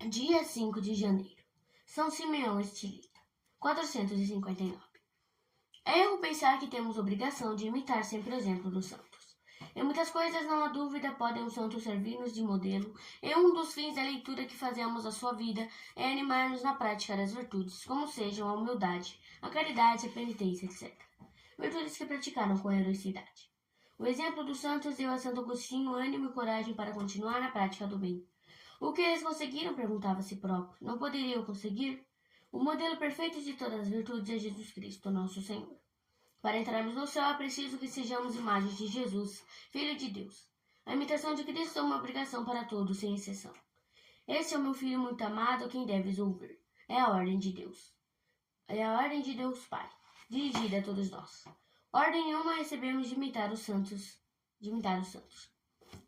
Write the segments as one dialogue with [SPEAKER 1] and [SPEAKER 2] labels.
[SPEAKER 1] Dia 5 de janeiro. São Simeão Estilita, 459. É erro pensar que temos obrigação de imitar sempre o exemplo dos santos. Em muitas coisas, não há dúvida, podem os santos servir-nos de modelo, e um dos fins da leitura que fazemos da sua vida é animar-nos na prática das virtudes, como sejam a humildade, a caridade, a penitência, etc. Virtudes que praticaram com heroicidade. O exemplo dos santos deu a Santo Agostinho ânimo e coragem para continuar na prática do bem. O que eles conseguiram? Perguntava a si próprio. Não poderiam conseguir? O modelo perfeito de todas as virtudes é Jesus Cristo, nosso Senhor. Para entrarmos no céu é preciso que sejamos imagens de Jesus, Filho de Deus. A imitação de Cristo é uma obrigação para todos, sem exceção. Esse é o meu Filho muito amado, quem deves ouvir. É a ordem de Deus. É a ordem de Deus Pai, dirigida a todos nós. Ordem uma recebemos de imitar os santos.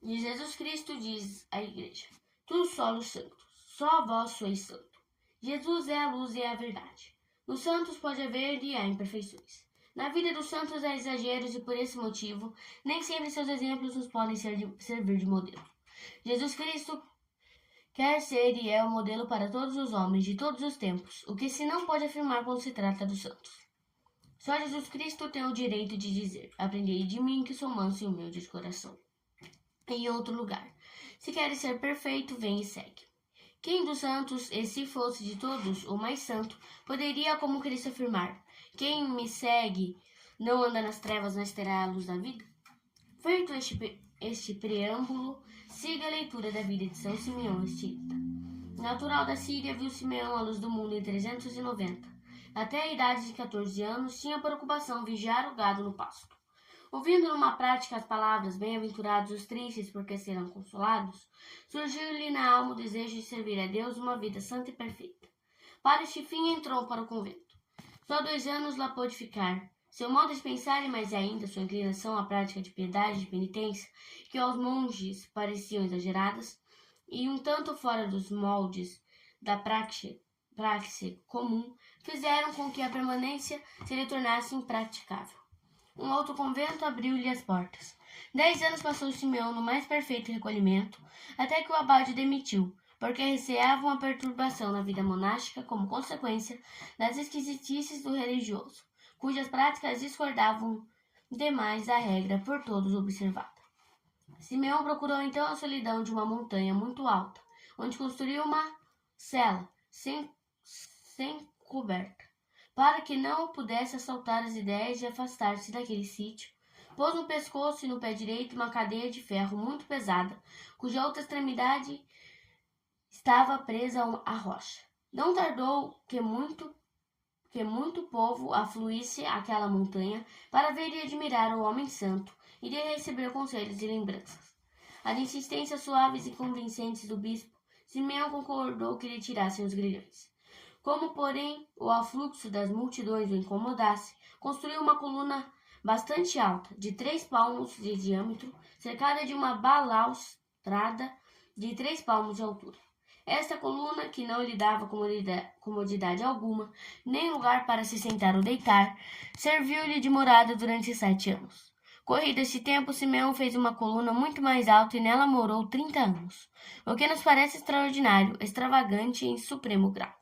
[SPEAKER 1] E Jesus Cristo diz à igreja: Tu solos santos, só vós sois santo. Jesus é a luz e é a verdade. Nos santos pode haver e há imperfeições. Na vida dos santos há exageros e por esse motivo, nem sempre seus exemplos nos podem servir de modelo. Jesus Cristo quer ser e é o modelo para todos os homens de todos os tempos, o que se não pode afirmar quando se trata dos santos. Só Jesus Cristo tem o direito de dizer: Aprendei de mim que sou manso e humilde de coração. Em outro lugar: Se queres ser perfeito, vem e segue. Quem dos santos, e se fosse de todos o mais santo, poderia, como Cristo, afirmar: Quem me segue não anda nas trevas, mas terá a luz da vida? Feito este preâmbulo, siga a leitura da vida de São Simeão Estilita. Natural da Síria, viu Simeão a luz do mundo em 390. Até a idade de 14 anos, tinha por ocupação vigiar o gado no pasto. Ouvindo numa prática as palavras bem-aventurados os tristes porque serão consolados, surgiu-lhe na alma o desejo de servir a Deus uma vida santa e perfeita. Para este fim entrou para o convento. Só 2 anos lá pôde ficar. Seu modo de pensar e mais ainda sua inclinação à prática de piedade e de penitência, que aos monges pareciam exageradas, e um tanto fora dos moldes da praxe comum, fizeram com que a permanência se lhe tornasse impraticável. Um outro convento abriu-lhe as portas. 10 anos passou Simeão no mais perfeito recolhimento, até que o abade o demitiu, porque receava uma perturbação na vida monástica como consequência das esquisitices do religioso, cujas práticas discordavam demais da regra por todos observada. Simeão procurou então a solidão de uma montanha muito alta, onde construiu uma cela sem coberta, para que não pudesse assaltar as ideias de afastar-se daquele sítio. Pôs no pescoço e no pé direito uma cadeia de ferro muito pesada, cuja outra extremidade estava presa à rocha. Não tardou que muito povo afluísse àquela montanha para ver e admirar o homem santo e de receber conselhos e lembranças. Às insistências suaves e convincentes do bispo, Simeão concordou que lhe tirassem os grilhões. Como, porém, o afluxo das multidões o incomodasse, construiu uma coluna bastante alta, de 3 palmos de diâmetro, cercada de uma balaustrada de 3 palmos de altura. Esta coluna, que não lhe dava comodidade alguma, nem lugar para se sentar ou deitar, serviu-lhe de morada durante 7 anos. Corrido este tempo, Simeão fez uma coluna muito mais alta e nela morou 30 anos, o que nos parece extraordinário, extravagante e em supremo grau.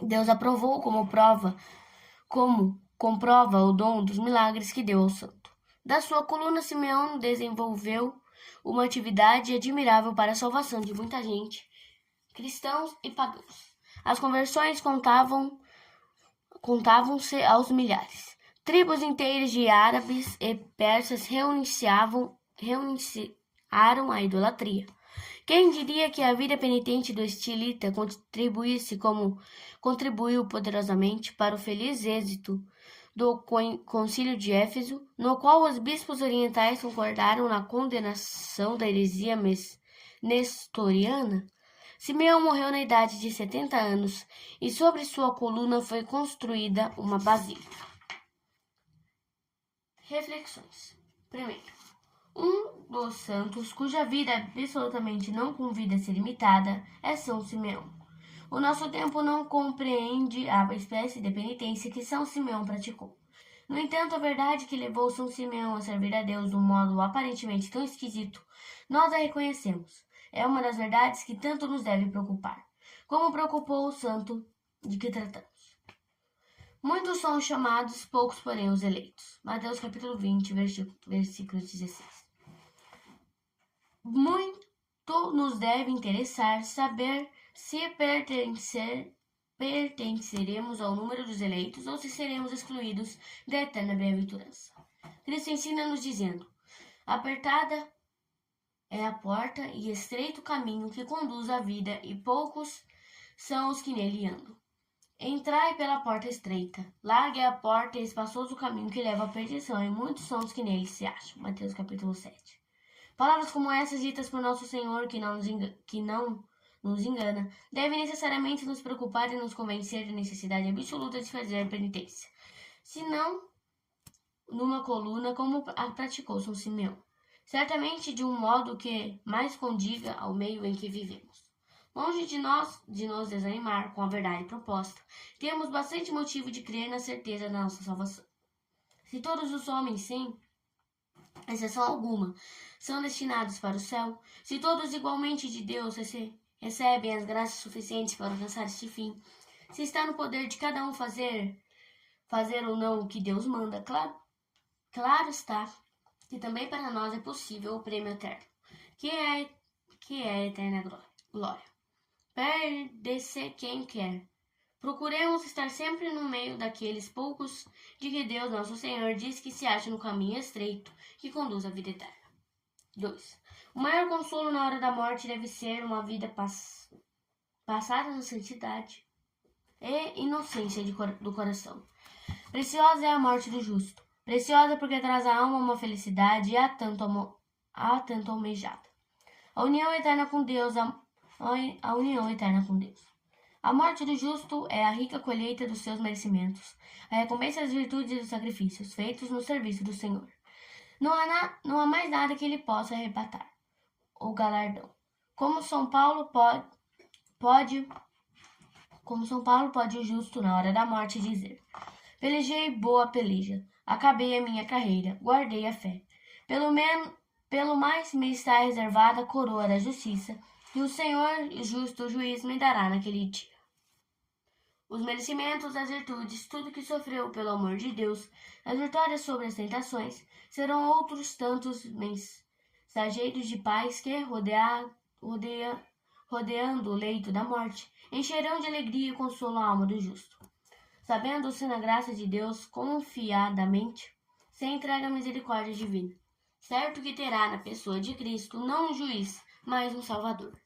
[SPEAKER 1] Deus aprovou como comprova o dom dos milagres que deu ao santo. Da sua coluna, Simeão desenvolveu uma atividade admirável para a salvação de muita gente, cristãos e pagãos. As conversões contavam-se aos milhares. Tribos inteiras de árabes e persas renunciaram à idolatria. Quem diria que a vida penitente do estilita contribuísse como contribuiu poderosamente para o feliz êxito do Concílio de Éfeso, no qual os bispos orientais concordaram na condenação da heresia nestoriana? Simeão morreu na idade de 70 anos e sobre sua coluna foi construída uma basílica. Reflexões. Primeiro, um dos santos cuja vida absolutamente não convida a ser imitada é São Simeão. O nosso tempo não compreende a espécie de penitência que São Simeão praticou. No entanto, a verdade que levou São Simeão a servir a Deus de um modo aparentemente tão esquisito, nós a reconhecemos. é uma das verdades que tanto nos deve preocupar, como preocupou o santo de que tratamos. Muitos são os chamados, poucos, porém, os eleitos. Mateus capítulo 20, versículo 16. Muito nos deve interessar saber se pertenceremos ao número dos eleitos ou se seremos excluídos da eterna bem-aventurança. Cristo ensina-nos dizendo: apertada é a porta e estreito o caminho que conduz à vida, e poucos são os que nele andam. Entrai pela porta estreita, larga é a porta e espaçoso o caminho que leva à perdição, e muitos são os que nele se acham. Mateus capítulo 7. Palavras como essas ditas por nosso Senhor, que não nos engana, devem necessariamente nos preocupar e nos convencer da necessidade absoluta de fazer penitência, se não numa coluna como a praticou São Simeão, certamente de um modo que mais condiga ao meio em que vivemos. Longe de nos desanimar com a verdade proposta, temos bastante motivo de crer na certeza da nossa salvação. Se todos os homens, sem exceção alguma, são destinados para o céu, se todos igualmente de Deus recebem as graças suficientes para alcançar este fim, se está no poder de cada um fazer ou não o que Deus manda, claro está que também para nós é possível o prêmio eterno, que é a eterna glória. Perde-se quem quer. Procuremos estar sempre no meio daqueles poucos de que Deus, nosso Senhor, diz que se acham no caminho estreito que conduz à vida eterna. 2. O maior consolo na hora da morte deve ser uma vida passada na santidade e inocência do coração. Preciosa é a morte do justo, preciosa porque traz à alma uma felicidade há tanto almejada. A união eterna com Deus, a união eterna com Deus. A morte do justo é a rica colheita dos seus merecimentos, a recompensa das virtudes e dos sacrifícios feitos no serviço do Senhor. Não há mais nada que ele possa arrebatar, o galardão. Como São Paulo pode o justo na hora da morte dizer: pelejei boa peleja, acabei a minha carreira, guardei a fé. Pelo mais me está reservada a coroa da justiça, que o Senhor, justo juiz, me dará naquele dia. Os merecimentos, as virtudes, tudo que sofreu pelo amor de Deus, as vitórias sobre as tentações, serão outros tantos mensageiros de paz que, rodeando o leito da morte, encherão de alegria e consolo a alma do justo. Sabendo-se na graça de Deus confiadamente, se entrega à misericórdia divina, certo que terá na pessoa de Cristo não um juiz, mas um Salvador.